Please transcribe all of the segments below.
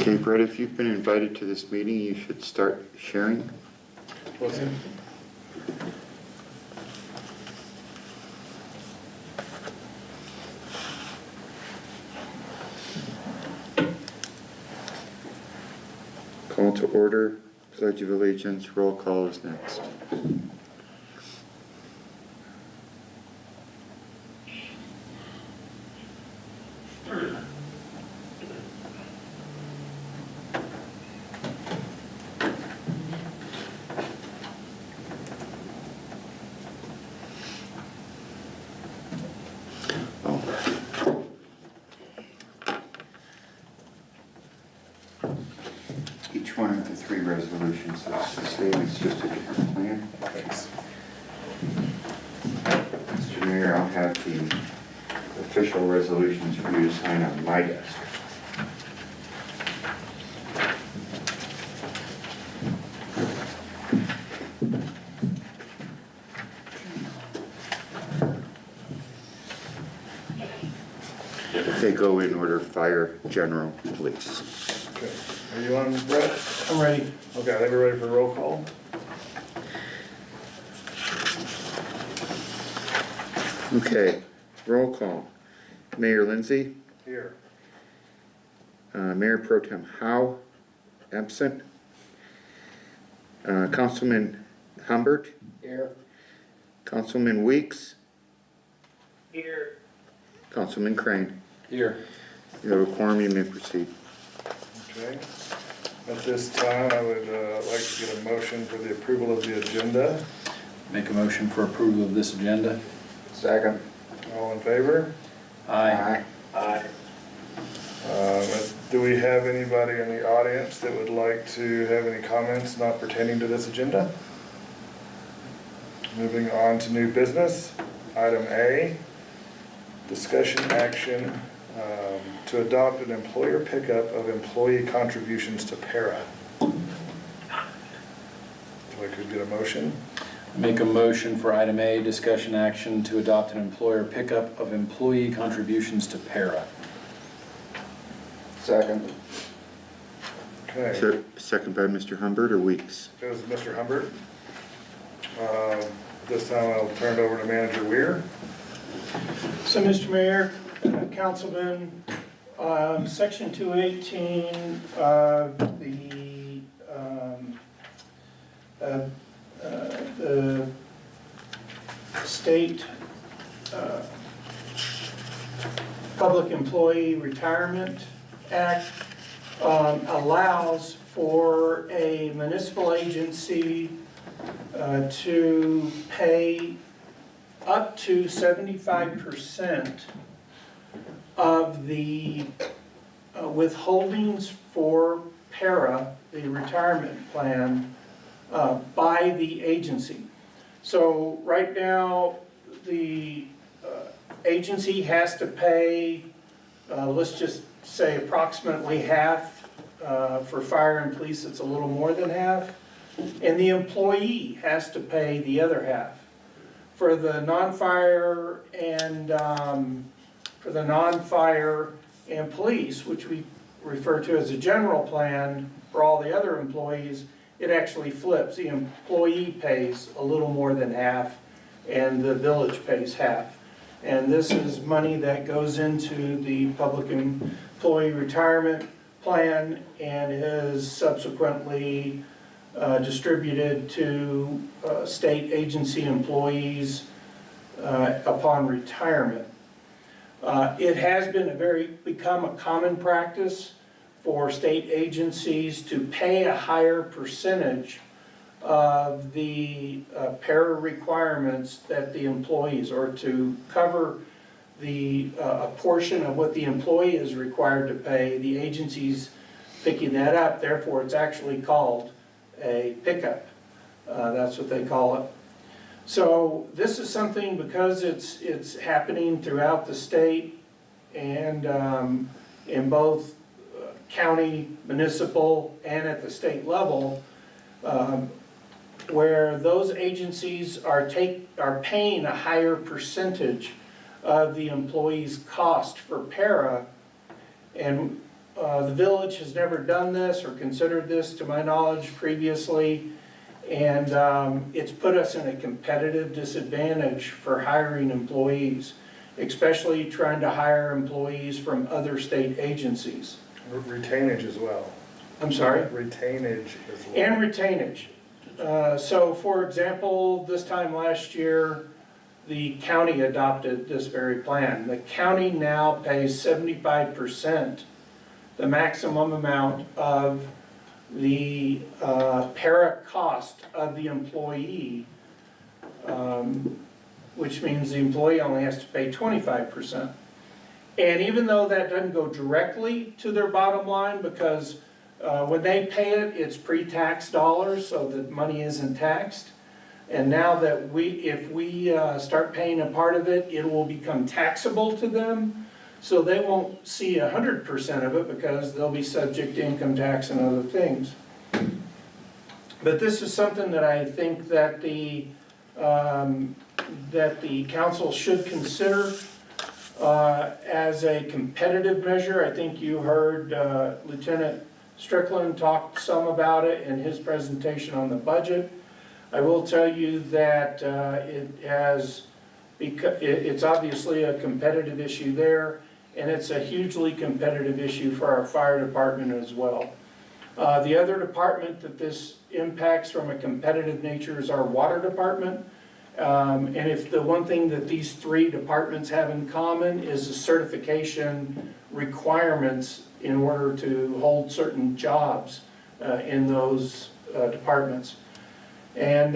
Okay, Brett, if you've been invited to this meeting, you should start sharing. Okay. Call to order, Pledge of Allegiance, roll call is next. Each one of the three resolutions is the same, it's just a different plan. Thanks. Mr. Mayor, I'll have the official resolutions for you to sign on my desk. They go in order: fire, general, police. Okay. Are you on, Brett? I'm ready. Okay, I think we're ready for roll call. Okay, roll call. Mayor Lindsay, Here. Mayor Pro Tem Howe, absent. Councilman Humbert, Here. Councilman Weeks, Here. Councilman Crane. Here. You have a quorum, you may proceed. Okay. At this time, I would like to get a motion for the approval of the agenda. Make a motion for approval of this agenda. Second. All in favor? Aye. Aye. Do we have anybody in the audience that would like to have any comments not pertaining to this agenda? Moving on to new business. Item A, discussion action to adopt an employer pickup of employee contributions to PERA. If I could get a motion. Make a motion for item A, discussion action to adopt an employer pickup of employee contributions to PERA. Second. Okay, Second by Mr. Humbert or Weeks? it was Mr. Humbert. This time I'll turn it over to Manager Weir. So, Mr. Mayor, Councilman, Section 218 of the state Public Employee Retirement Act allows for a municipal agency to pay up to 75% of the withholdings for PERA, the retirement plan, by the agency. So right now, the agency has to pay, let's just say approximately half. For fire and police, it's a little more than half. And the employee has to pay the other half. For the non-fire and police, which we refer to as a general plan, for all the other employees, it actually flips. The employee pays a little more than half, and the village pays half. And this is money that goes into the Public Employee Retirement Plan and is subsequently distributed to state agency employees upon retirement. It has become a common practice for state agencies to pay a higher percentage of the PERA requirements that the employees, or to cover a portion of what the employee is required to pay. The agency's picking that up, therefore it's actually called a pickup. That's what they call it. So this is something, because it's happening throughout the state and in both county, municipal, and at the state level, where those agencies are paying a higher percentage of the employee's cost for PERA, and the village has never done this or considered this, to my knowledge, previously. And it's put us in a competitive disadvantage for hiring employees, especially trying to hire employees from other state agencies. Retainage as well. I'm sorry? Retainage as well. And retainage. So for example, this time last year, the county adopted this very plan. The county now pays 75%, the maximum amount of the PERA cost of the employee, which means the employee only has to pay 25%. And even though that doesn't go directly to their bottom line, because when they pay it, it's pre-tax dollars, so the money isn't taxed. And now that if we start paying a part of it, it will become taxable to them. So they won't see 100% of it because they'll be subject to income tax and other things. But this is something that I think that the council should consider as a competitive measure. I think you heard Lieutenant Strickland talk some about it in his presentation on the budget. I will tell you that it's obviously a competitive issue there, and it's a hugely competitive issue for our fire department as well. The other department that this impacts from a competitive nature is our water department. And if the one thing that these three departments have in common is the certification requirements in order to hold certain jobs in those departments. And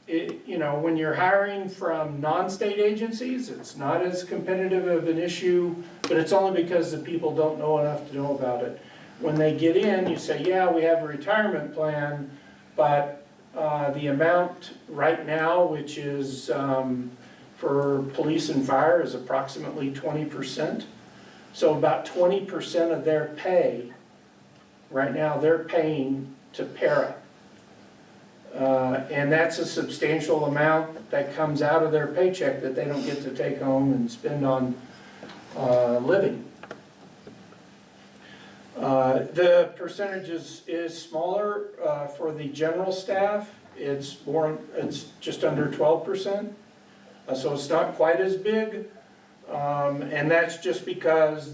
you know, when you're hiring from non-state agencies, it's not as competitive of an issue, but it's only because the people don't know enough to know about it. When they get in, you say, yeah, we have a retirement plan, but the amount right now, which is for police and fire, is approximately 20%. So about 20% of their pay, right now, they're paying to PERA. And that's a substantial amount that comes out of their paycheck that they don't get to take home and spend on living. The percentage is smaller for the general staff. It's just under 12%, so it's not quite as big. And that's just because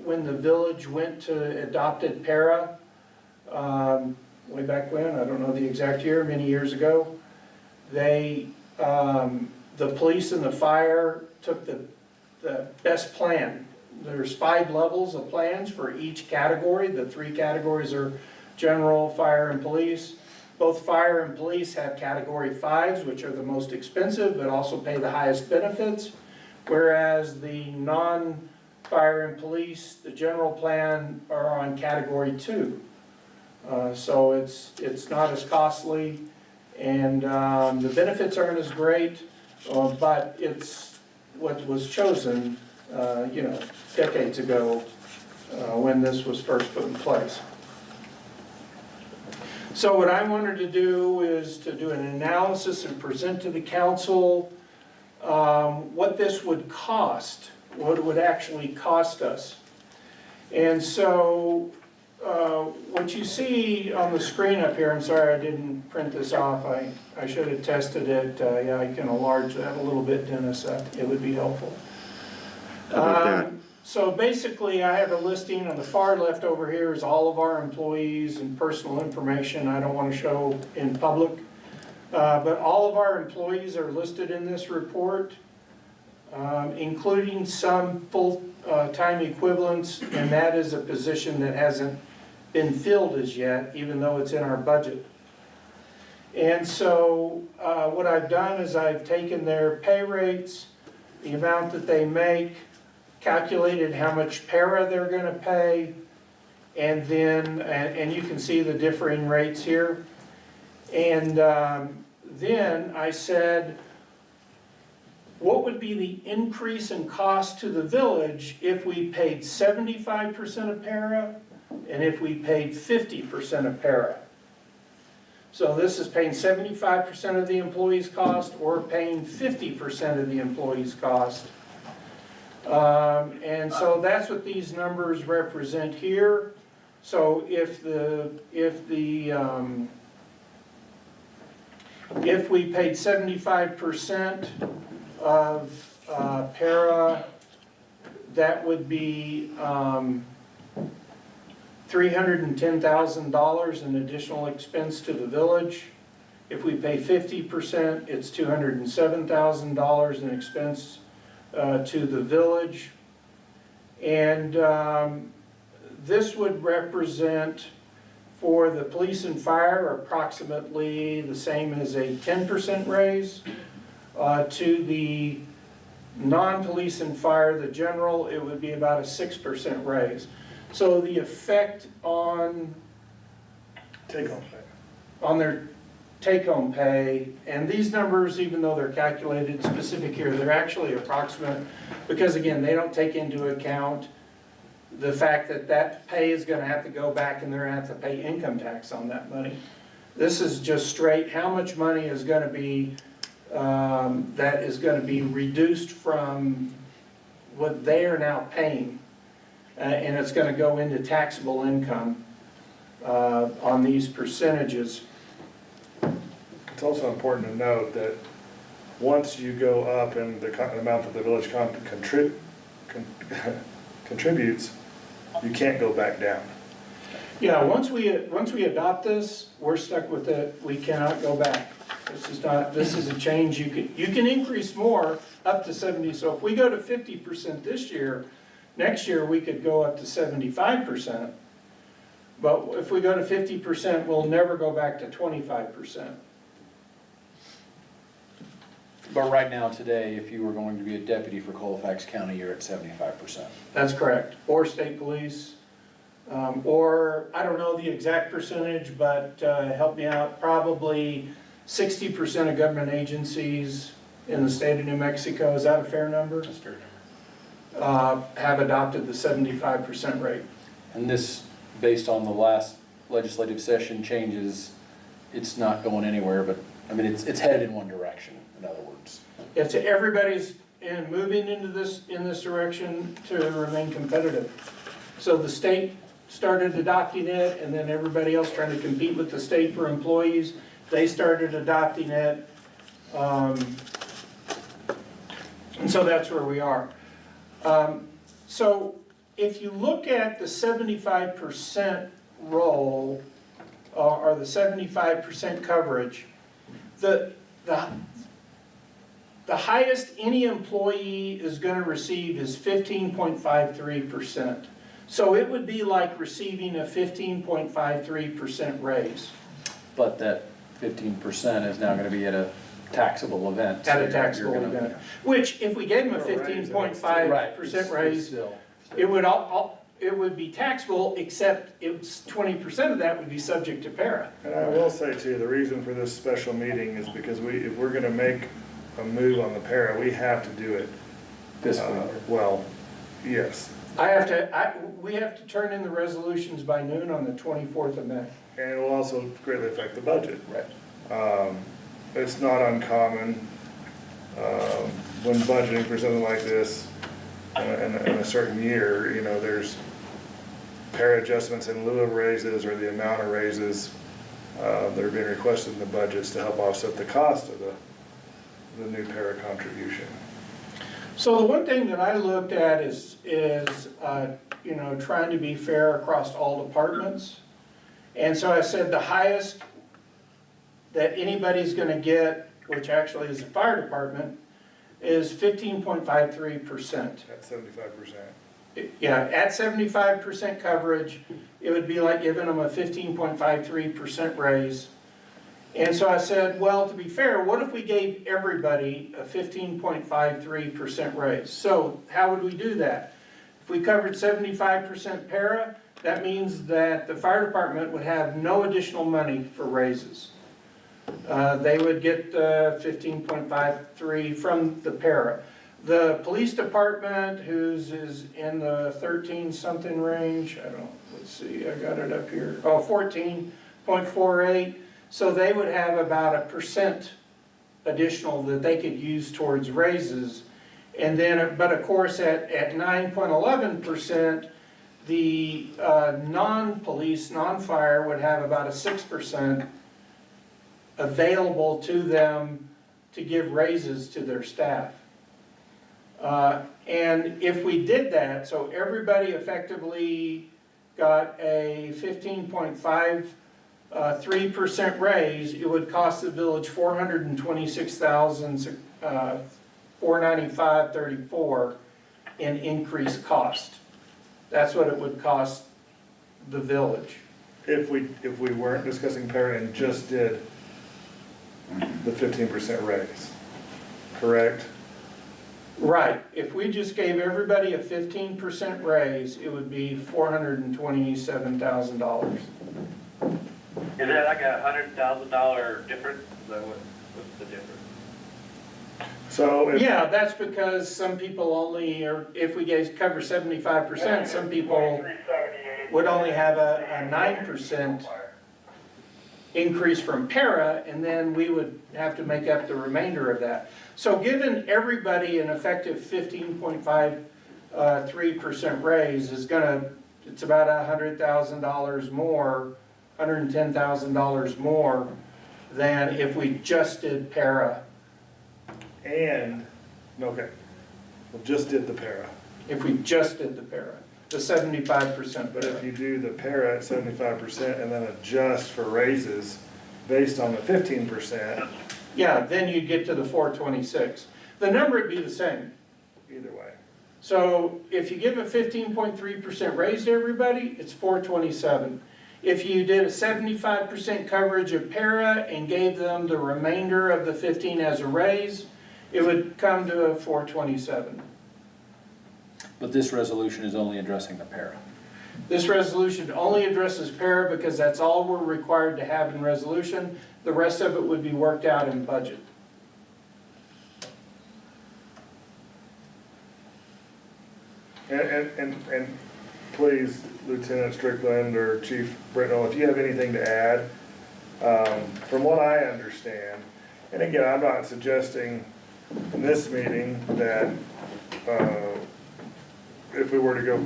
when the village went to adopted PERA, way back when, I don't know the exact year, many years ago, the police and the fire took the best plan. There's 5 levels of plans for each category. The 3 categories are general, fire, and police. Both fire and police have category 5s, which are the most expensive, but also pay the highest benefits. Whereas the non-fire and police, the general plan, are on category 2. So it's not as costly, and the benefits aren't as great, but it's what was chosen, you know, decades ago when this was first put in place. So what I wanted to do is to do an analysis and present to the council what this would cost, what it would actually cost us. And so what you see on the screen up here, I'm sorry I didn't print this off, I should have tested it. Yeah, I can enlarge that a little bit, Dennis, it would be helpful. So basically I have a listing on the far left over here is all of our employees and personal information I don't want to show in public. But all of our employees are listed in this report, including some full-time equivalents, and that is a position that hasn't been filled as yet, even though it's in our budget. And so what I've done is I've taken their pay rates, the amount that they make, calculated how much PERA they're going to pay, and then, and you can see the differing rates here. And then I said, what would be the increase in cost to the village if we paid 75% of PERA and if we paid 50% of PERA? So this is paying 75% of the employee's cost or paying 50% of the employee's cost. And so that's what these numbers represent here. So if we paid 75% of PERA, that would be $310,000 in additional expense to the village. If we pay 50%, it's $207,000 in expense to the village. And this would represent, for the police and fire, approximately the same as a 10% raise. To the non-police and fire, the general, it would be about a 6% raise. So the effect on Take-home pay. their take-home pay, and these numbers, even though they're calculated specific here, they're actually approximate, because again, they don't take into account the fact that that pay is gonna have to go back and they're gonna have to pay income tax on that money. This is just straight, how much money is gonna be, that is gonna be reduced from what they are now paying. And it's gonna go into taxable income on these percentages. It's also important to note that once you go up in the amount that the village contributes, you can't go back down. Yeah, once we adopt this, we're stuck with it, we cannot go back. This is a change, you can increase more up to 70, so if we go to 50% this year, next year we could go up to 75%. But if we go to 50%, we'll never go back to 25%. But right now, today, if you were going to be a deputy for Colfax County, you're at 75%. That's correct, or state police, or, I don't know the exact percentage, but help me out, probably 60% of government agencies in the state of New Mexico, is that a fair number? That's a fair number. Have adopted the 75% rate. And this, based on the last legislative session changes, it's not going anywhere, but, I mean, it's headed in one direction, in other words. If everybody's moving into this, in this direction to remain competitive. So the state started adopting it, and then everybody else trying to compete with the state for employees, they started adopting it. And so that's where we are. So if you look at the 75% roll, or the 75% coverage, the highest any employee is going to receive is 15.53%. So it would be like receiving a 15.53% raise. But that 15% is now going to be at a taxable event. At a so taxable you're gonna- event. Which, if we gave them a 15.5% raise, it would be taxable, except it's 20% of that would be subject to PERA. And I will say too, the reason for this special meeting is because if we're gonna make a move on the PERA, we have to do it. Fiscally. Well, yes. We have to turn in the resolutions by noon on the 24th of May. And it will also greatly affect the budget. Right. It's not uncommon, when budgeting for something like this, in a certain year, you know, there's PERA adjustments in lieu of raises, or the amount of raises that are being requested in the budgets to help offset the cost of the new PERA contribution. So the one thing that I looked at is you know, trying to be fair across all departments. And so I said the highest that anybody's gonna get, which actually is the fire department, is 15.53%. At 75%. Yeah, at 75% coverage, it would be like giving them a 15.53% raise. And so I said, well, to be fair, what if we gave everybody a 15.53% raise? So how would we do that? If we covered 75% PERA, that means that the fire department would have no additional money for raises. They would get 15.53 from the PERA. The police department, whose is in the 13-something range, let's see, I got it up here, 14.48. So they would have about 1% additional that they could use towards raises. And then, but of course, at 9.11%, the non-police, non-fire would have about a 6% available to them to give raises to their staff. And if we did that, so everybody effectively got a 15.53% raise, it would cost the village $426,495.34 in increased cost. That's what it would cost the village. If we weren't discussing PERA and just did the 15% raise, correct? Right, if we just gave everybody a 15% raise, it would be $427,000. Is that like $100,000 difference? Is that what's the difference? So if, Yeah, that's because some people only, or if we cover 75%, some people would only have a 9% increase from PERA, and then we would have to make up the remainder of that. So giving everybody an effective 15.53% raise is it's about $100,000 more, $110,000 more than if we just did PERA. okay, we just did the PERA. If we just did the PERA, the 75% But if PERA. you do the PERA at 75% and then adjust for raises based on the 15%, Yeah, then you'd get to the 426. The number would be the same. either way. So if you give a 15.3% raise to everybody, it's 427. If you did a 75% coverage of PERA and gave them the remainder of the 15 as a raise, it would come to a 427. But this resolution is only addressing the PERA. This resolution only addresses PERA because that's all we're required to have in resolution. The rest of it would be worked out in budget. And please, Lieutenant Strickland or Chief Britnell, if you have anything to add, from what I understand, and again, I'm not suggesting in this meeting that, if we were to go,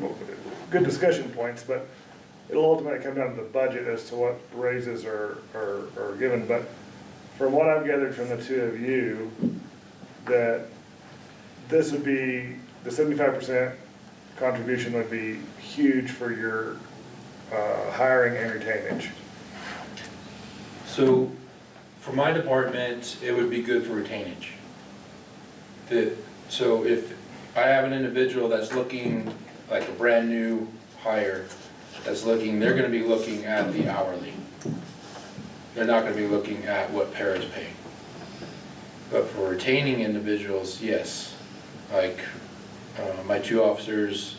good discussion points, but it'll ultimately come down to the budget as to what raises are given, but from what I've gathered from the two of you, that this would be, the 75% contribution would be huge for your hiring and retainage. So, for my department, it would be good for retainage. So if I have an individual that's looking like a brand new hire, they're gonna be looking at the hourly. They're not gonna be looking at what PERA is paying. But for retaining individuals, yes. Like, my two officers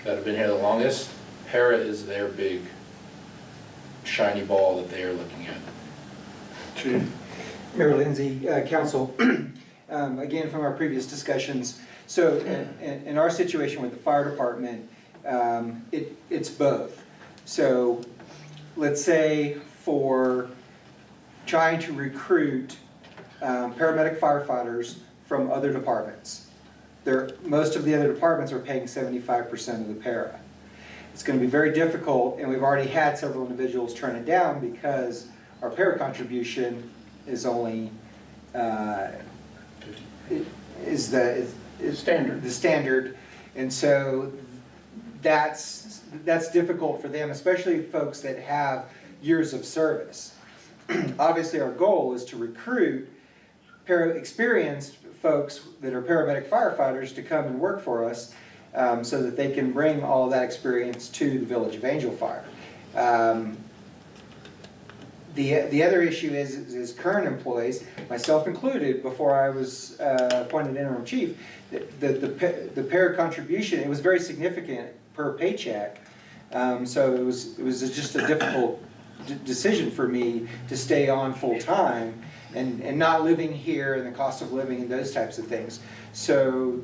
that have been here the longest, PERA is their big shiny ball that they are looking at. Chief? Mayor Lindsay, Council, again, from our previous discussions, so in our situation with the fire department, it's both. So let's say for trying to recruit paramedic firefighters from other departments. Most of the other departments are paying 75% of the PERA. It's going to be very difficult, and we've already had several individuals turn it down because our PERA contribution is only is the standard, and so that's difficult for them, especially folks that have years of service. Obviously, our goal is to recruit experienced folks that are paramedic firefighters to come and work for us, so that they can bring all of that experience to the Village of Angel Fire. The other issue is current employees, myself included, before I was appointed interim chief, the PERA contribution, it was very significant per paycheck. So it was just a difficult decision for me to stay on full time and not living here and the cost of living and those types of things. So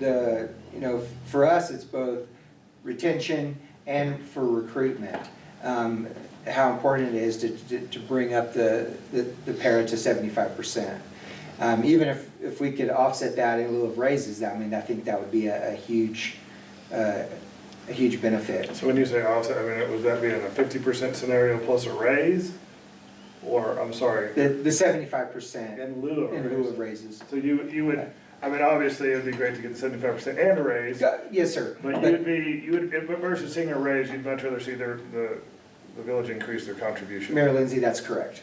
for us, it's both retention and for recruitment. How important it is to bring up the PERA to 75%. Even if if we could offset that in lieu of raises, I mean, I think that would be a huge benefit. So when you say offset, I mean, would that be in a 50% scenario plus a raise? Or, I'm sorry, The 75% in lieu of in lieu of raises? raises. So you would, I mean, obviously, it'd be great to get the 75% and a raise, Yes, sir. but versus seeing a raise, you'd much rather see the village increase their contribution. Mayor Lindsay, that's correct.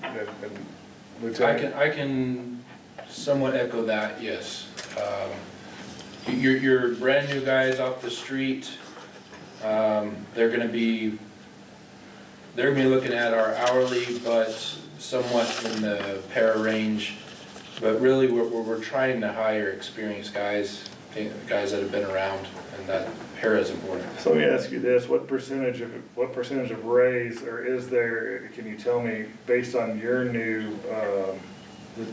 And I Lieutenant, I can somewhat echo that, yes. Your brand new guys off the street, they're gonna be looking at our hourly, but somewhat in the PERA range. But really, we're trying to hire experienced guys that have been around, and that PERA is important. so let me ask you this, what percentage of raise, or is there, can you tell me, based on your new,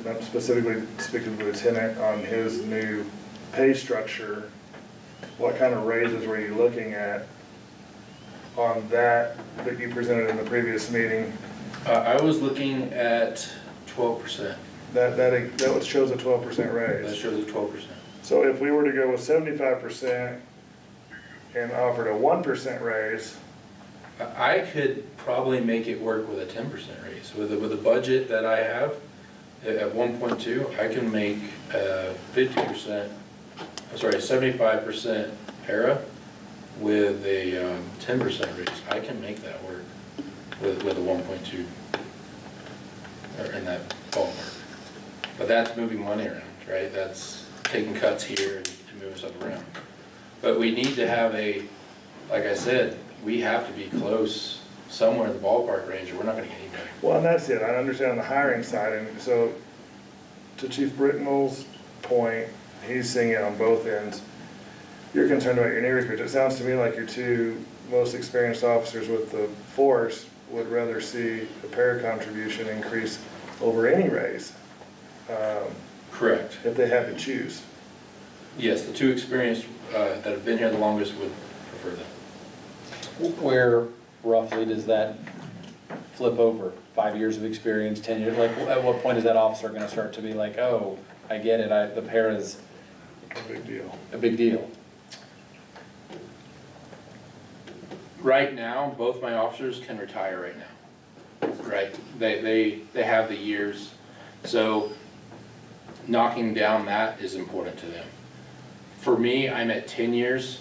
I'm specifically speaking to the lieutenant, on his new pay structure, what kind of raises were you looking at on that you presented in the previous meeting? I was looking at 12%. That shows a 12% That raise. shows a 12%. So if we were to go with 75% and offered a 1% raise, I could probably make it work with a 10% raise. With the budget that I have at 1.2, I can make 50%, I'm sorry, 75% PERA with a 10% raise. I can make that work with a 1.2, or in that ballpark. But that's moving money around, right? That's taking cuts here and moving stuff around. But we need to have like I said, we have to be close somewhere in the ballpark range or we're not gonna get anybody. well, and that's it, I understand on the hiring side, and so, to Chief Brittenell's point, he's seeing it on both ends. You're concerned about your new recruits, it sounds to me like your two most experienced officers with the force would rather see the PERA contribution increase over any raise, Correct. if they had to choose. Yes, the two experienced that have been here the longest would prefer that. Where roughly does that flip over? 5 years of experience, 10 years? Like, at what point is that officer gonna start to be like, oh, I get it, the PERA is A big deal. a big deal? Right now, both my officers can retire right now, right? They have the years, so knocking down that is important to them. For me, I'm at 10 years.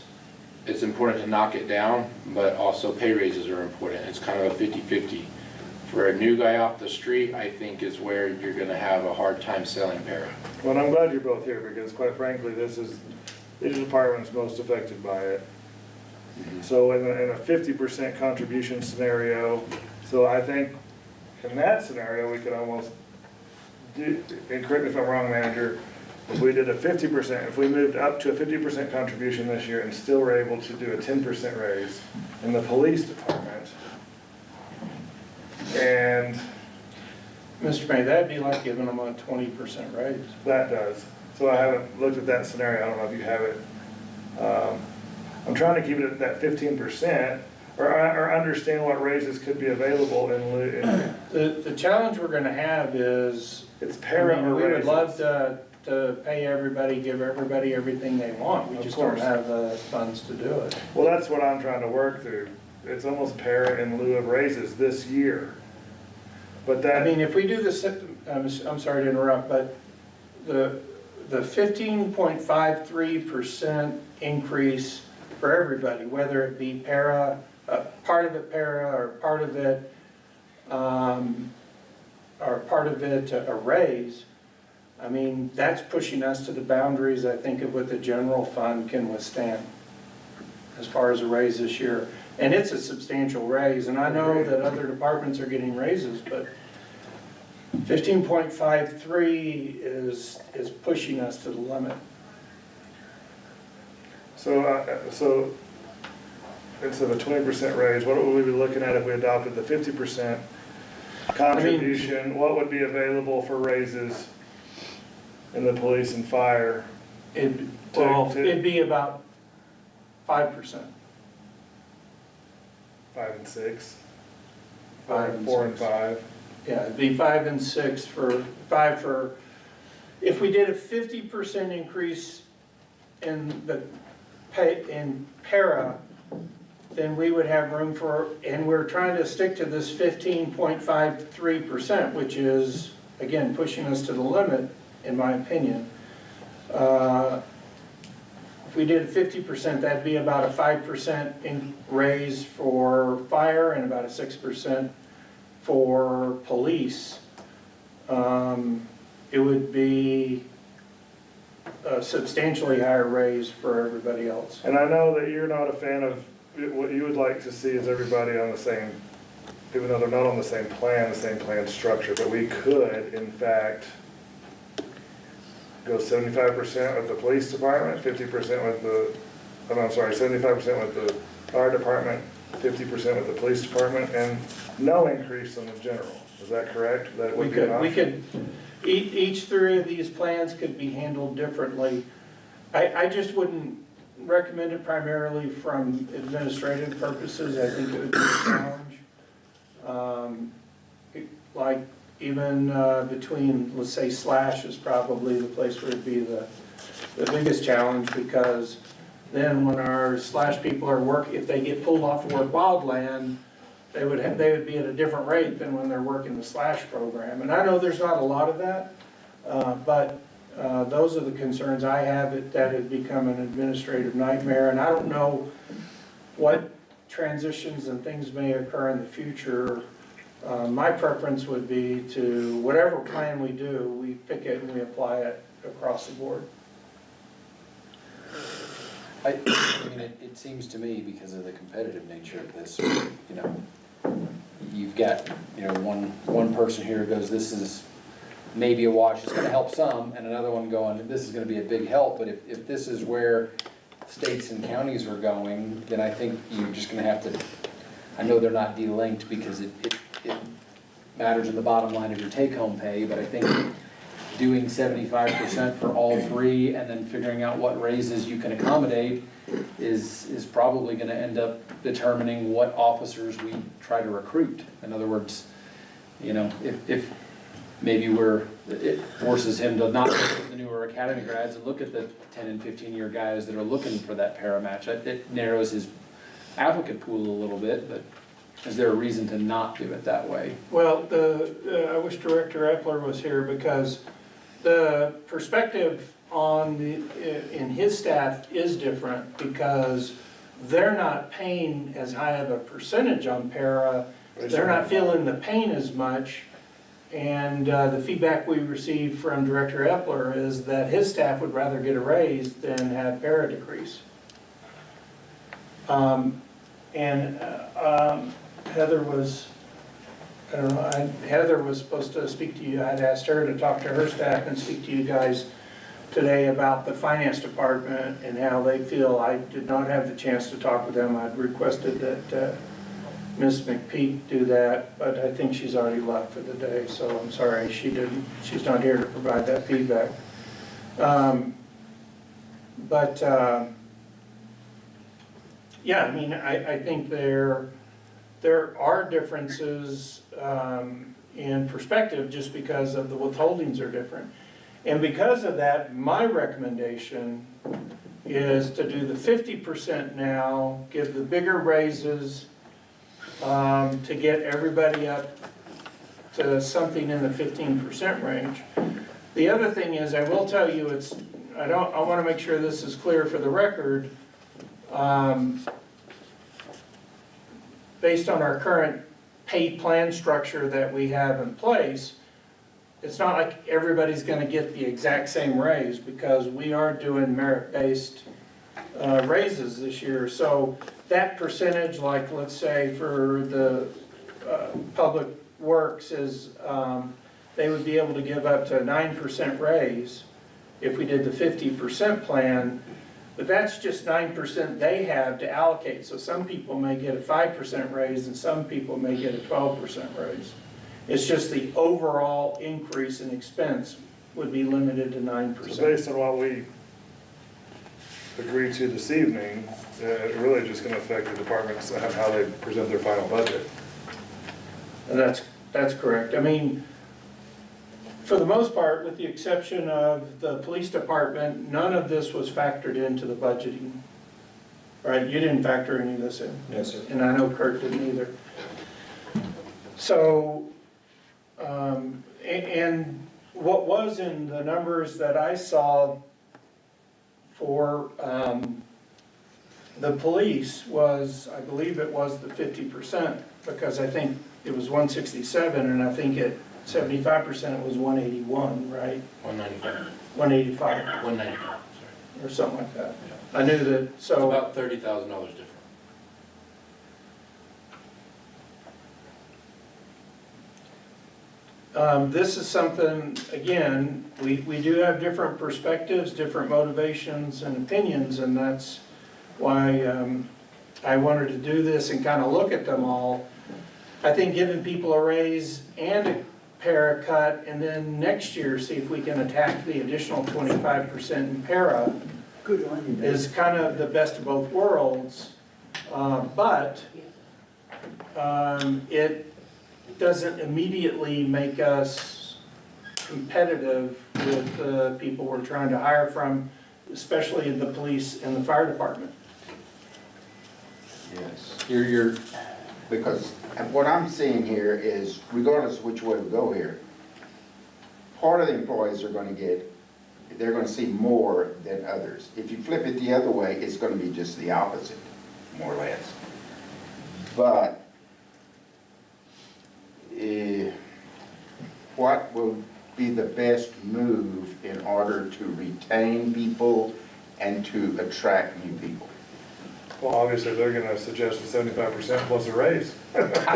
It's important to knock it down, but also pay raises are important. It's kind of a 50-50. For a new guy off the street, I think is where you're gonna have a hard time selling PERA. Well, and I'm glad you're both here, because quite frankly, these are the departments most affected by it. So in a 50% contribution scenario, so I think in that scenario, we could almost do, and correct me if I'm wrong, manager, if we did a 50%, if we moved up to a 50% contribution this year and still were able to do a 10% raise in the police department, and Mr. May, that'd be like giving them a 20% raise. that does. So I haven't looked at that scenario, I don't know if you have it. I'm trying to keep it at that 15%, or understand what raises could be available in The challenge we're gonna have is, it's I PERA mean, or we would raises. love to pay everybody, give everybody everything they want. We Of just don't course. have the funds to do it. Well, that's what I'm trying to work through. It's almost PERA in lieu of raises this year. But I that, mean, if we do this, I'm sorry to interrupt, but the 15.53% increase for everybody, whether it be PERA, part of it PERA, or part of it a raise, I mean, that's pushing us to the boundaries, I think, of what the general fund can withstand as far as a raise this year. And it's a substantial raise, and I know that other departments are getting raises, but 15.53 is pushing us to the limit. so instead of a 20% raise, what would we be looking at if we adopted the 50% contribution? What would be available for raises in the police and fire? It'd be about 5%. 5 and 6? 5 and 4 and 6. 5? Yeah, it'd be 5 and 6 for 5 for if we did a 50% increase in the pay, in PERA, then we would have room for, and we're trying to stick to this 15.53%, which is, again, pushing us to the limit, in my opinion. If we did 50%, that'd be about a 5% raise for fire and about a 6% for police. It would be a substantially higher raise for everybody else. And I know that you're not a fan of, what you would like to see is everybody on the same, even though they're not on the same plan structure, but we could, in fact, go 75% with the police department, 50% with the, I'm sorry, 75% with the fire department, 50% with the police department, and no increase in the general. Is that correct? That would be an option? Each three of these plans could be handled differently. I just wouldn't recommend it primarily from administrative purposes. I think it would be a challenge. Like even between, let's say, Slash is probably the place where it'd be the biggest challenge, because then when our Slash people are working, if they get pulled off to work wildland, they would be at a different rate than when they're working the Slash program. And I know there's not a lot of that, but those are the concerns I have, that it become an administrative nightmare. And I don't know what transitions and things may occur in the future. My preference would be to, whatever plan we do, we pick it and we apply it across the board. I mean, it seems to me, because of the competitive nature of this, you know, you've got, you know, one person here goes, this is maybe a wash, it's gonna help some, and another one going, this is gonna be a big help. But if this is where states and counties are going, then I think you're just gonna have to, I know they're not delinked because it matters in the bottom line of your take-home pay, but I think doing 75% for all three and then figuring out what raises you can accommodate is probably gonna end up determining what officers we try to recruit. In other words, you know, if maybe it forces him to not look at the newer academy grads and look at the 10 and 15-year guys that are looking for that PERA match. It narrows his applicant pool a little bit, but is there a reason to not do it that way? Well, I wish Director Epler was here, because the perspective on in his staff is different, because they're not paying as high of a percentage on PERA. They're not feeling the pain as much. And the feedback we received from Director Epler is that his staff would rather get a raise than have PERA decrease. Heather was, I don't know, Heather was supposed to speak to you. I'd asked her to talk to her staff and speak to you guys today about the finance department and how they feel. I did not have the chance to talk with them. I'd requested that Ms. McPeak do that, but I think she's already left for the day, so I'm sorry she's not here to provide that feedback. Yeah, I mean, I think there are differences in perspective just because of the withholdings are different. And because of that, my recommendation is to do the 50% now, give the bigger raises to get everybody up to something in the 15% range. The other thing is, I will tell you, I want to make sure this is clear for the record. Based on our current pay plan structure that we have in place, it's not like everybody's going to get the exact same raise, because we are doing merit-based raises this year. So that percentage, like let's say for the public works, is they would be able to give up to a 9% raise if we did the 50% plan. But that's just 9% they have to allocate. So some people may get a 5% raise and some people may get a 12% raise. It's just the overall increase in expense would be limited to 9%. So based on what we agreed to this evening, it really just going to affect the departments and how they present their final budget. And that's correct. I mean, for the most part, with the exception of the police department, none of this was factored into the budgeting. Right, you didn't factor any of this in? Yes, sir. And I know Kurt didn't either. So, and what was in the numbers that I saw for the police was, I believe it was the 50%, because I think it was 167, and I think at 75% it was 181, right? 195, 185, 195, sorry. or something like that. Yeah. I knew that, It's so. about $30,000 different. This is something, again, we do have different perspectives, different motivations and opinions, and that's why I wanted to do this and kind of look at them all. I think giving people a raise and a PERA cut, and then next year, see if we can attack the additional 25% in PERA is kind of the best of both worlds. But it doesn't immediately make us competitive with the people we're trying to hire from, especially the police and the fire department. Yes. You're, Because what I'm seeing here is, regardless of which way we go here, part of the employees are gonna get, they're gonna see more than others. If you flip it the other way, it's gonna be just the opposite, more or less. But, what will be the best move in order to retain people and to attract new people? Well, obviously, they're gonna suggest a 75% plus a raise. Well, no, I'm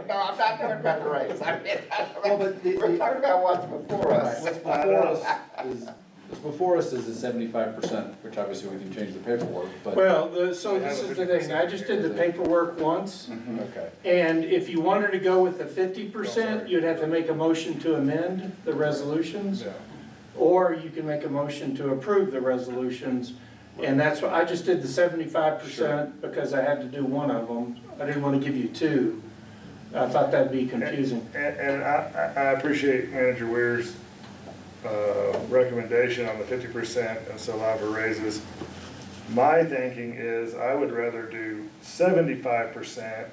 not talking about the raise. I mean, Well, but we're talking about what's before us. What's before us is the 75%, which obviously we can change the paperwork, but. Well, so this is the thing, I just did the paperwork once, Okay. and if you wanted to go with the 50%, you'd have to make a motion to amend the resolutions, Yeah. or you can make a motion to approve the resolutions. And that's what, I just did the 75% because I had to do one of them. I didn't want to give you two. I thought that'd be confusing. And I appreciate Manager Weir's recommendation on the 50% and so allow for raises. My thinking is I would rather do 75%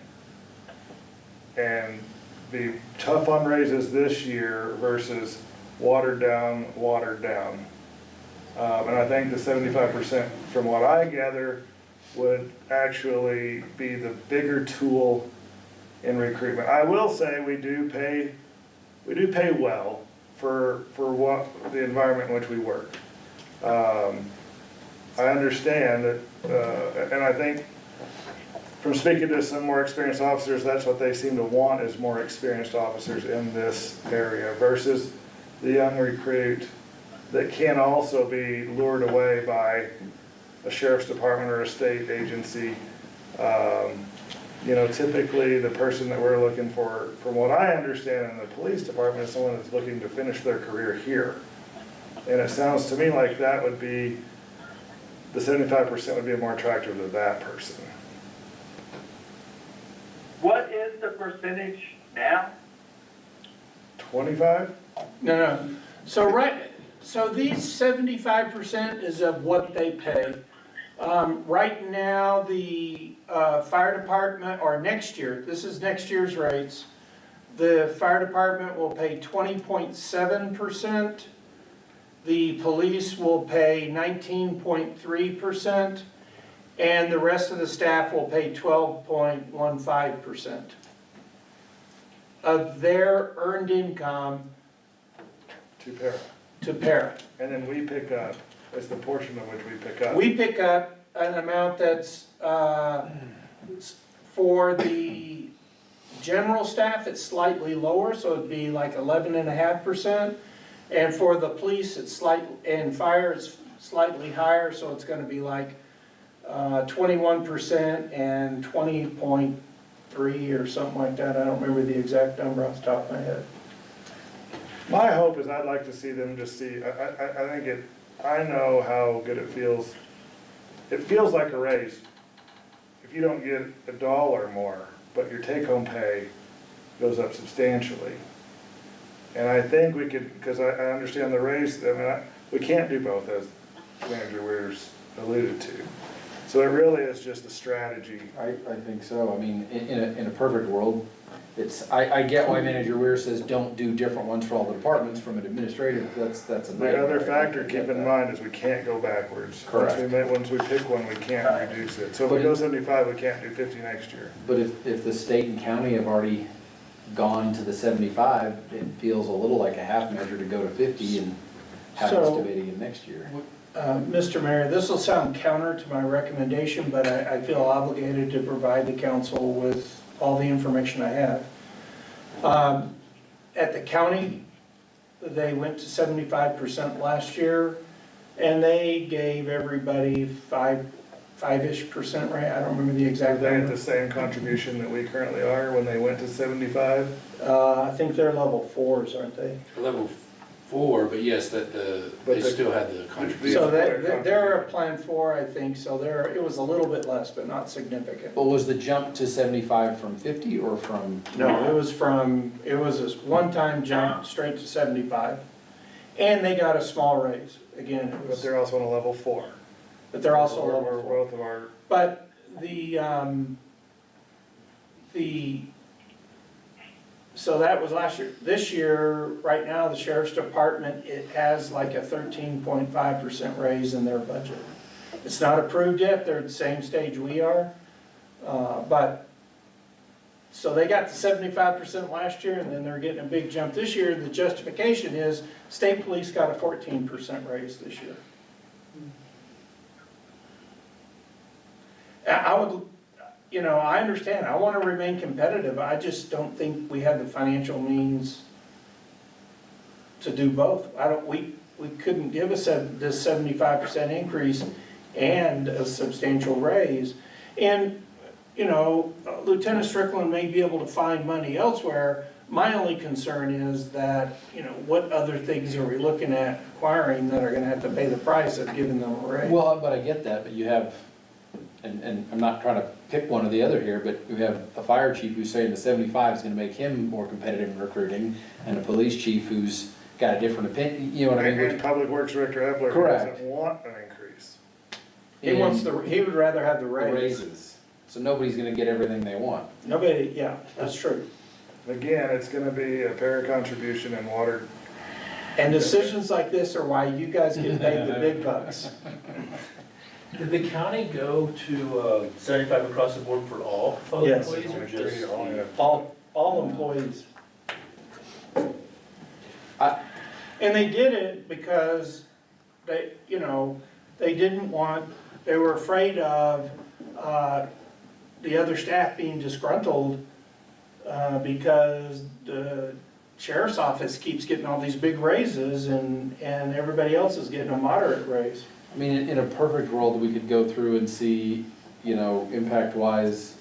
and be tough on raises this year versus watered down. And I think the 75%, from what I gather, would actually be the bigger tool in recruitment. I will say we do pay well for what the environment in which we work. I understand that, and I think from speaking to some more experienced officers, that's what they seem to want, is more experienced officers in this area versus the young recruit that can also be lured away by a sheriff's department or a state agency. You know, typically the person that we're looking for, from what I understand in the police department, is someone that's looking to finish their career here. And it sounds to me like that would be, the 75% would be more attractive to that person. What is the percentage now? 25? No. So these 75% is of what they pay. Right now, the fire department, or next year, this is next year's rates, the fire department will pay 20.7%, the police will pay 19.3%, and the rest of the staff will pay 12.15% of their earned income To PERA. to PERA. And then we pick up, as the portion of which we pick up. We pick up an amount that's, for the general staff, it's slightly lower, so it'd be like 11.5%. And for the police, it's and fire, it's slightly higher, so it's gonna be like 21% and 20.3 or something like that. I don't remember the exact number off the top of my head. My hope is I'd like to see them just see, I think I know how good it feels. It feels like a raise. If you don't get $1 more, but your take-home pay goes up substantially. And I think we could, because I understand the raise, I mean, we can't do both, as Manager Weir's alluded to. So it really is just a strategy. I think so. I mean, in a perfect world, I get why Manager Weir says don't do different ones for all the departments from an administrative, that's a The nightmare. other factor, I keep get in that. mind, is we can't go backwards. Correct. Once we pick one, we can't reduce it. So if we But go it- 75, we can't do 50 next year. But if the state and county have already gone to the 75, it feels a little like a half measure to go to 50 and have us So- debating it next year. Mr. Mayor, this will sound counter to my recommendation, but I feel obligated to provide the council with all the information I have. At the county, they went to 75% last year, and they gave everybody five-ish percent, right? I don't remember the Are exact they at number. the same contribution that we currently are when they went to 75? I think they're level 4s, aren't they? Level 4, but yes, But they the- still had the contribution. So their they're a contribution. plan 4, I think, so it was a little bit less, but not significant. But was the jump to 75 from 50 or from? No, it was this one-time jump straight to 75. And they got a small raise, again, it But was, they're also on a level 4. but they're also Where level 4. both of our, But so that was last year. This year, right now, the sheriff's department, it has like a 13.5% raise in their budget. It's not approved yet, they're at the same stage we are, but, so they got to 75% last year, and then they're getting a big jump this year. The justification is, state police got a 14% raise this year. I would, I understand, I want to remain competitive, I just don't think we have the financial means to do both. We couldn't give us this 75% increase and a substantial raise. And, Lieutenant Strickland may be able to find money elsewhere. My only concern is that, what other things are we looking at acquiring that are gonna have to pay the price of giving them a raise? Well, but I get that, but you have, and I'm not trying to pick one or the other here, but you have a fire chief who's saying the 75 is gonna make him more competitive in recruiting, and a police chief who's got a different opinion, you know what I mean? and Public Works Director Epler Correct. doesn't want an increase. He would rather have the The raise. raises, so nobody's gonna get everything they want. Nobody, yeah, that's true. Again, it's gonna be a PERA contribution and water. And decisions like this are why you guys get paid the big bucks. Did the county go to 75 across the board for all public Yes. employees or just? All employees. I- And they did it because they they were afraid of the other staff being disgruntled because the sheriff's office keeps getting all these big raises and everybody else is getting a moderate raise. I mean, in a perfect world, we could go through and see, impact-wise.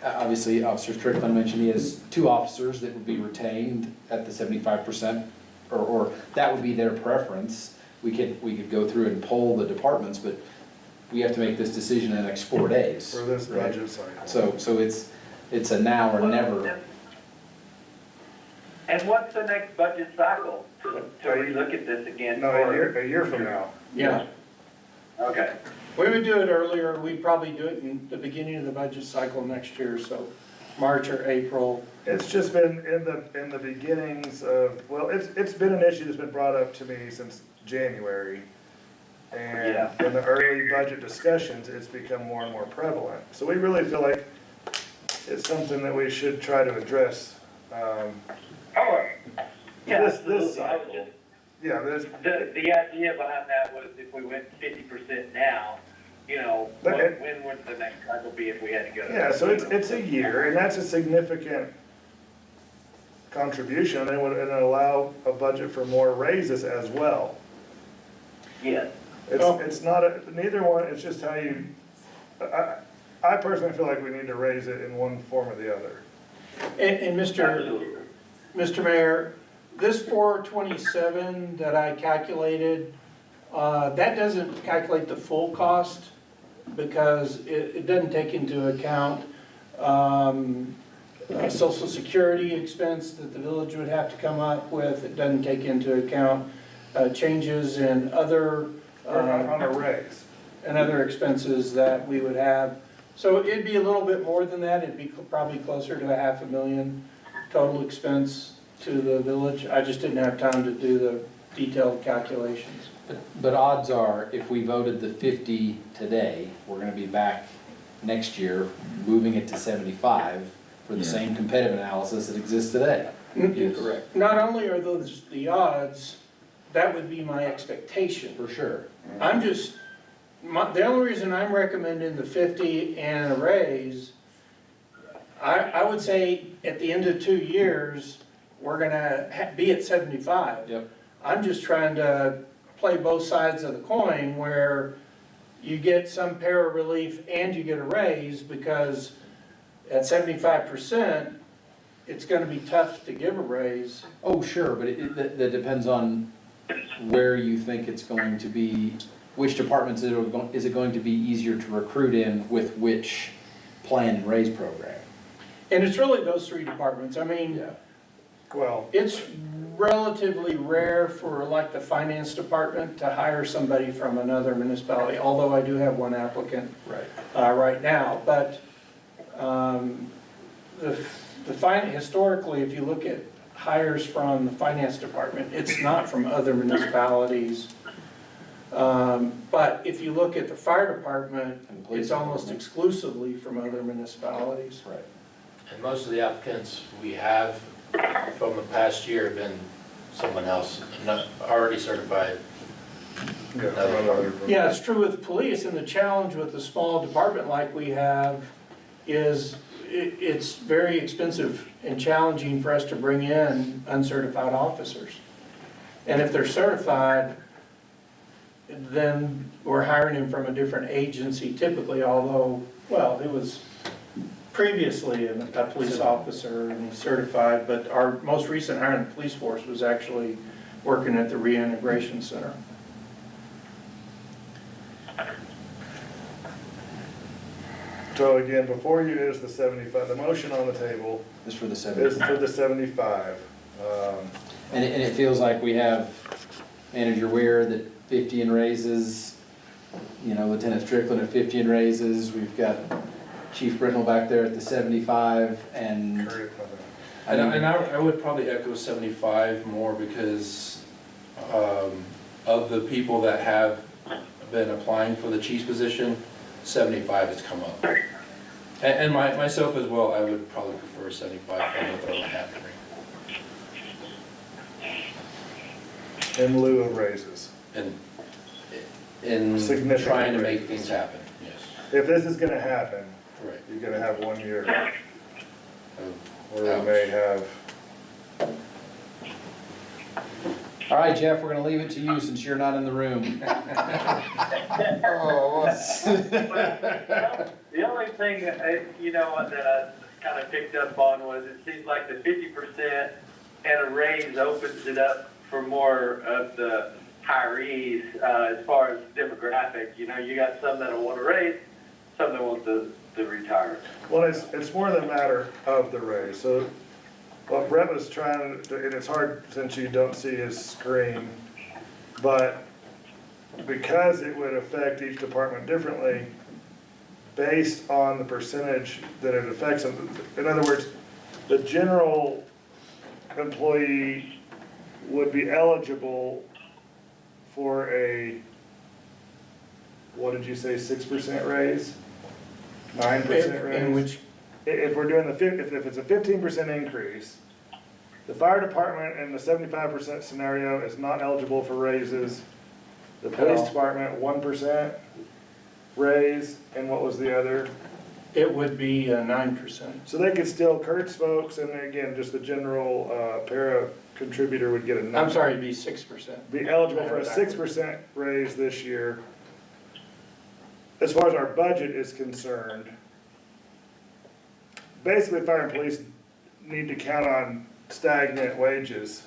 Obviously, Officer Strickland mentioned he has 2 officers that would be retained at the 75%, or that would be their preference. We could go through and poll the departments, but we have to make this decision in the next 4 days. For this right? budget cycle. So it's a now or never. And what's the next budget cycle to relook at this again? No, or- a year from now. Yeah. Okay. We would do it earlier, we'd probably do it in the beginning of the budget cycle next year, so March or April. It's just been in the beginnings of, well, it's been an issue that's been brought up to me since January. And Yeah. in the early budget discussions, it's become more and more prevalent. So we really feel like it's something that we should try to address. Oh, yeah, This absolutely. I was cycle. just, Yeah, there's, the idea behind that was if we went 50% now, But when would the next cycle be if we had to go? yeah, so it's a year, and that's a significant contribution, and it would allow a budget for more raises as well. Yes. It's not, neither one, it's just how you, I personally feel like we need to raise it in one form or the other. And Absolutely. Mr. Mayor, this 427 that I calculated, that doesn't calculate the full cost because it doesn't take into account social security expense that the village would have to come up with. It doesn't take into account changes in other, Or on a raise. and other expenses that we would have. So it'd be a little bit more than that. It'd be probably closer to $500,000 total expense to the village. I just didn't have time to do the detailed calculations. But odds are, if we voted the 50 today, we're gonna be back next year, moving it to 75 for the same competitive analysis that exists today. You're correct. Not only are those the odds, that would be my expectation. For sure. I'm just, the only reason I'm recommending the 50 and a raise, I would say at the end of 2 years, we're gonna be at 75. Yep. I'm just trying to play both sides of the coin where you get some para relief and you get a raise, because at 75%, it's gonna be tough to give a raise. Oh, sure, but that depends on where you think it's going to be, which departments is it going to be easier to recruit in with which plan and raise program? And it's really those 3 departments. I mean, Well, it's relatively rare for like the finance department to hire somebody from another municipality, although I do have one applicant Right. right now. But historically, if you look at hires from the finance department, it's not from other municipalities. But if you look at the fire department, And police it's almost department. exclusively from other municipalities. Right. And most of the applicants we have from the past year have been someone else, not already certified. Yeah, it's true with police, and the challenge with a small department like we have is it's very expensive and challenging for us to bring in uncertified officers. And if they're certified, then we're hiring them from a different agency typically, although, well, it was previously a police officer and he's certified, but our most recent hire in the police force was actually working at the reintegration center. so again, before you is the 75, the motion on the table Just for the is 75. for the 75. And it feels like we have Manager Weir that 50 in raises, you know, Lieutenant Strickland at 50 in raises, we've got Chief Britnell back there at the 75, and I would probably echo 75 more because of the people that have been applying for the chief's position, 75 has come up. And myself as well, I would probably prefer 75 if I'm gonna throw a hat in the ring. In lieu of raises. And in Significant trying to make raises. things happen, yes. If this is gonna happen, Right. you're gonna have 1 year Of- where we may have, all right, Jeff, we're gonna leave it to you since you're not in the room. The only thing, that I kind of picked up on was it seems like the 50% and a raise opens it up for more of the hirees, as far as demographic. You got some that'll want to raise, some that want to retire. well, it's more than a matter of the raise. So what Brett was trying to, and it's hard since you don't see his screen, but because it would affect each department differently, based on the percentage that it affects them. In other words, the general employee would be eligible for a, what did you say, 6% raise? 9% raise? In which, If we're doing if it's a 15% increase, the fire department in the 75% scenario is not eligible for raises. The police No. department, 1% raise, and what was the other? it would be 9%. So they could still, Kurt's folks, and again, just the general para contributor would get a. I'm sorry, it'd be 6%. Be eligible for a 6% raise this year. As far as our budget is concerned, basically fire and police need to count on stagnant wages.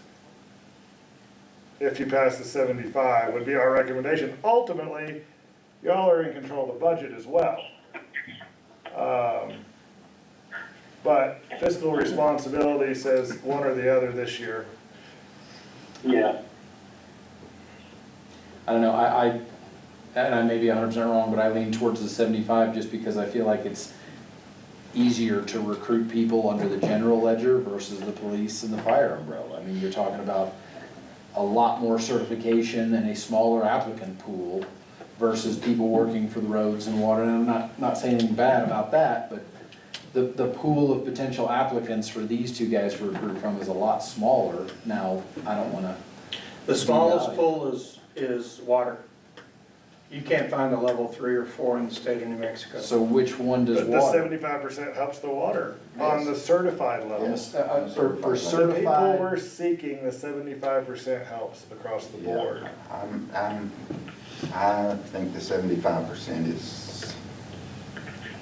If you pass the 75, would be our recommendation. Ultimately, y'all are in control of the budget as well. But fiscal responsibility says one or the other this year. Yeah. I don't know, and I may be 100% wrong, but I lean towards the 75 just because I feel like it's easier to recruit people under the general ledger versus the police and the fire umbrella. I mean, you're talking about a lot more certification and a smaller applicant pool versus people working for the roads and water. And I'm not saying anything bad about that, but the pool of potential applicants for these two guys to recruit from is a lot smaller. Now, I don't wanna. The smallest pool is water. You can't find a level 3 or 4 in the state of New Mexico. So which one does But the water? 75% helps the water on the certified level. Yes. For The people certified, we're seeking, the 75% helps across the Yeah. board. I think the 75% is,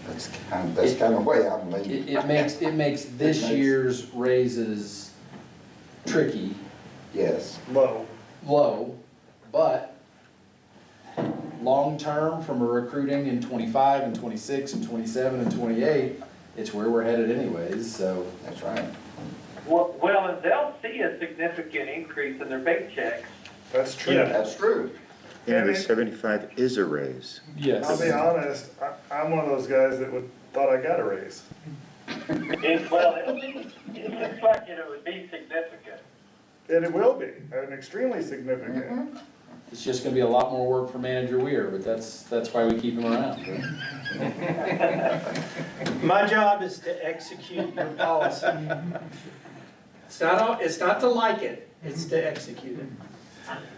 that's kind of the way I'm leaning. it makes this makes- year's raises tricky, Yes, low, but long-term from a recruiting in 25 and 26 and 27 and 28, it's where we're headed anyways, so. that's right. Well, and they'll see a significant increase in their paychecks. That's true. Yeah. That's true. Yeah, the 75 is a raise. Yes. I'll be honest, I'm one of those guys that thought I got a raise. It looks like it would be significant. And it will be, and extremely significant. It's just gonna be a lot more work for Manager Weir, but that's why we keep him around. My job is to execute your policy. It's not to like it, it's to execute it.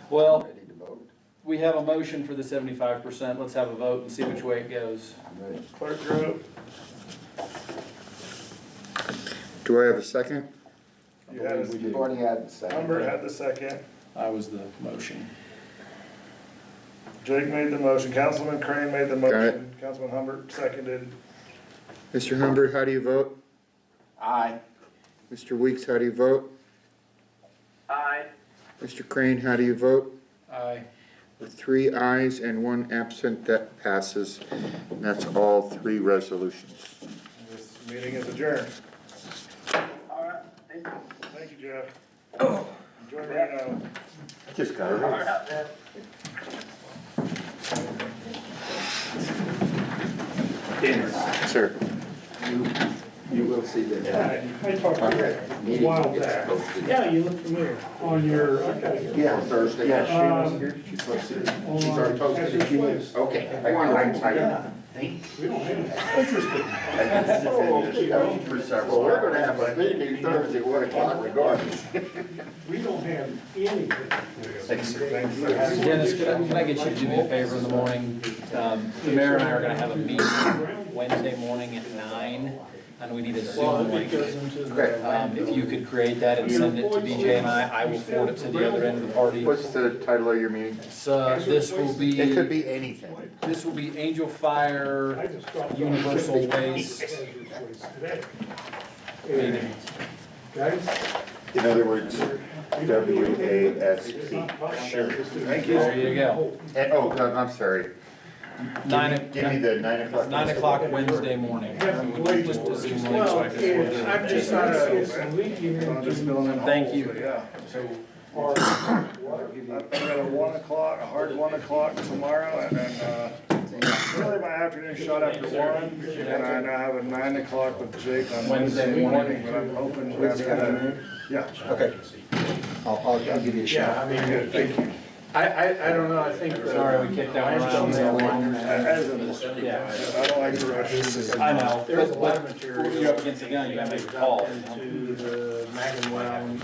Well, Ready to vote? we have a motion for the 75%, let's have a vote and see which way it goes. I'm ready. Clerk Rowe, Do I have a second? you had, You've already had the second. Humbert had the second, I was the motion. Jake made the motion, Councilman Crane made the Got it. motion, Councilman Humbert seconded. Mr. Humbert, how do you vote? Aye. Mr. Weeks, how do you vote? Aye. Mr. Crane, how do you vote? Aye. With 3 ayes and 1 absent, that passes. And that's all 3 resolutions. This meeting is adjourned. All right. Thank you. Thank you, Jeff. Enjoy Reno. Just got All right, then. Sir. You will see that. I talked to you a while back. Yeah, you look familiar. On your, Yeah, Thursday. Yeah, she was here. She's posted. She's already posted it. She is? Okay. we don't have Well, we're gonna have a meeting Thursday at 1 o'clock regardless. We don't have anything. Dennis, can I get you to do me a favor in the morning? The mayor and I are gonna have a meeting Wednesday morning at 9, and we need a Zoom link. If you could create that and send it to BJ and I will forward it to the other end of the party. What's the title of your meeting? So this will It could be, be anything. this will be Angel Fire I just dropped off Universal Waste. today. meeting. Guys? In other words, WASP. Sure. Thank you. There you go. And, oh, I'm sorry. Give me the 9 o'clock. 9 o'clock Wednesday morning. Just a Zoom link so I can forward it. I'm just not a, I'm just filling in Thank holes, you. but yeah. I've got a 1 o'clock, a hard 1 o'clock tomorrow, and then, really my afternoon shot after 1, and I now have a 9 o'clock with Jake on Wednesday morning, but I'm hoping after that. Yeah. Okay. I'll give you a yeah, shot. I mean, Thank you. I don't know, I think. Sorry, we kicked that one around. Yeah, I don't like to rush. I know, There's a lot of but material. you're up against the gun, you gotta make a call. Into the Mag and Wound,